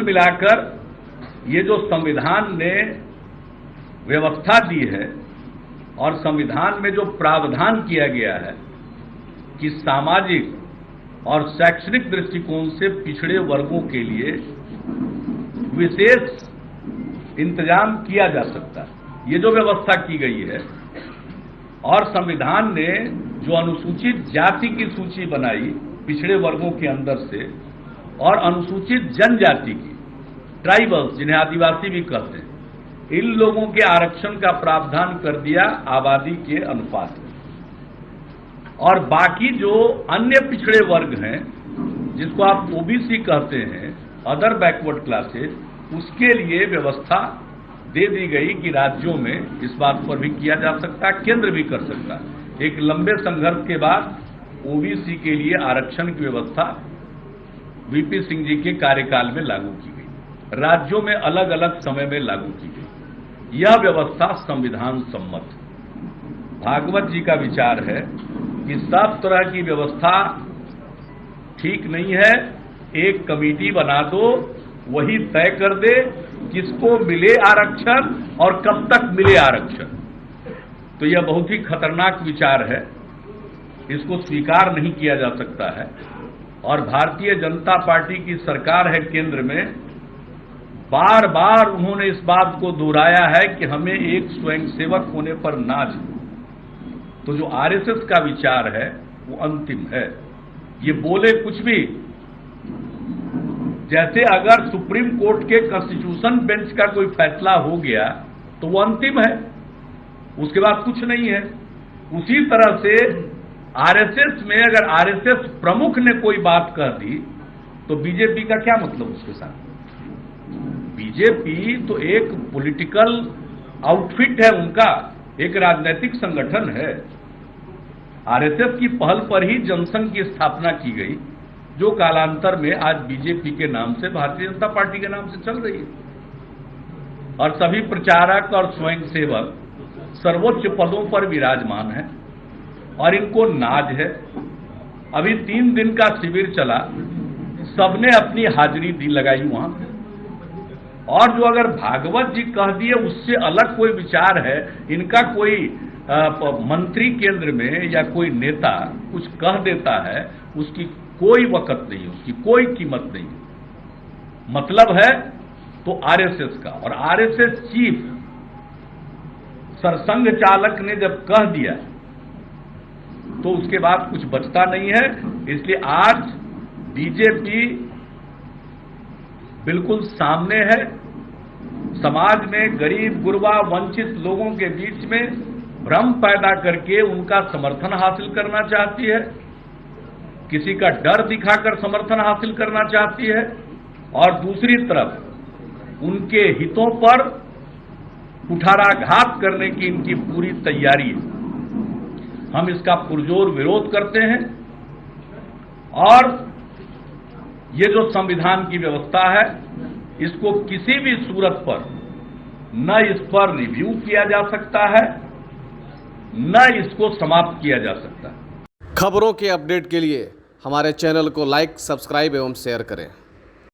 कुल मिलाकर ये जो संविधान ने व्यवस्था दी है और संविधान में जो प्रावधान किया गया है कि सामाजिक और शैक्षणिक दृष्टिकोण से पिछड़े वर्गों के लिए विशेष इंतजाम किया जा सकता है, ये जो व्यवस्था की गई है, और संविधान ने जो अनुसूचित जाति की सूची बनाई पिछड़े वर्गों के अंदर से और अनुसूचित जनजाति की, ट्राइबल्स जिन्हें आदिवासी भी कहते हैं, इन लोगों के आरक्षण का प्रावधान कर दिया आबादी के अनुपात में। और बाकी जो अन्य पिछड़े वर्ग हैं, जिसको आप ओबीसी कहते हैं, अदर बैकवर्ड क्लासेज, उसके लिए व्यवस्था दे दी गई कि राज्यों में इस बात पर भी किया जा सकता है, केंद्र भी कर सकता है। एक लंबे संघर्ष के बाद ओबीसी के लिए आरक्षण की व्यवस्था वीपी सिंह जी के कार्यकाल में लागू की गई, राज्यों में अलग अलग समय में लागू की गई। यह व्यवस्था संविधान सम्मत। भागवत जी का विचार है कि सब तरह की व्यवस्था ठीक नहीं है, एक कमेटी बना दो, वही तय कर दे किसको मिले आरक्षण और कब तक मिले आरक्षण। तो यह बहुत ही खतरनाक विचार है, इसको स्वीकार नहीं किया जा सकता है। और भारतीय जनता पार्टी की सरकार है केंद्र में, बार बार उन्होंने इस बात को दोहराया है कि हमें एक स्वयंसेवक होने पर नाज है। तो जो आरएसएस का विचार है वो अंतिम है। ये बोले कुछ भी, जैसे अगर सुप्रीम कोर्ट के कॉन्स्टिट्यूशन बेंच का कोई फैसला हो गया तो वो अंतिम है, उसके बाद कुछ नहीं है। उसी तरह से आरएसएस में अगर आरएसएस प्रमुख ने कोई बात कह दी तो बीजेपी का क्या मतलब उसके साथ? बीजेपी तो एक पॉलिटिकल आउटफिट है उनका, एक राजनीतिक संगठन है। आरएसएस की पहल पर ही जनसंघ की स्थापना की गई, जो कालांतर में आज बीजेपी के नाम से, भारतीय जनता पार्टी के नाम से चल रही है। और सभी प्रचारक और स्वयंसेवक सर्वोच्च पदों पर विराजमान है और इनको नाज है। अभी 3 दिन का शिविर चला, सबने अपनी हाजिरी दी लगाई वहां। और जो अगर भागवत जी कह दिए उससे अलग कोई विचार है, इनका कोई मंत्री केंद्र में या कोई नेता कुछ कह देता है, उसकी कोई वक़्त नहीं, उसकी कोई कीमत नहीं। मतलब है तो आरएसएस का, और आरएसएस चीफ सरसंघ चालक ने जब कह दिया तो उसके बाद कुछ बचता नहीं है। इसलिए आज बीजेपी बिल्कुल सामने है, समाज में गरीब गुरबा वंचित लोगों के बीच में भ्रम पैदा करके उनका समर्थन हासिल करना चाहती है, किसी का डर दिखाकर समर्थन हासिल करना चाहती है, और दूसरी तरफ उनके हितों पर कुठाराघात करने की इनकी पूरी तैयारी है। हम इसका पुरजोर विरोध करते हैं और ये जो संविधान की व्यवस्था है, इसको किसी भी सूरत पर न इस पर रिव्यू किया जा सकता है, न इसको समाप्त किया जा सकता है। खबरों के अपडेट के लिए हमारे चैनल को लाइक, सब्सक्राइब एवं शेयर करें।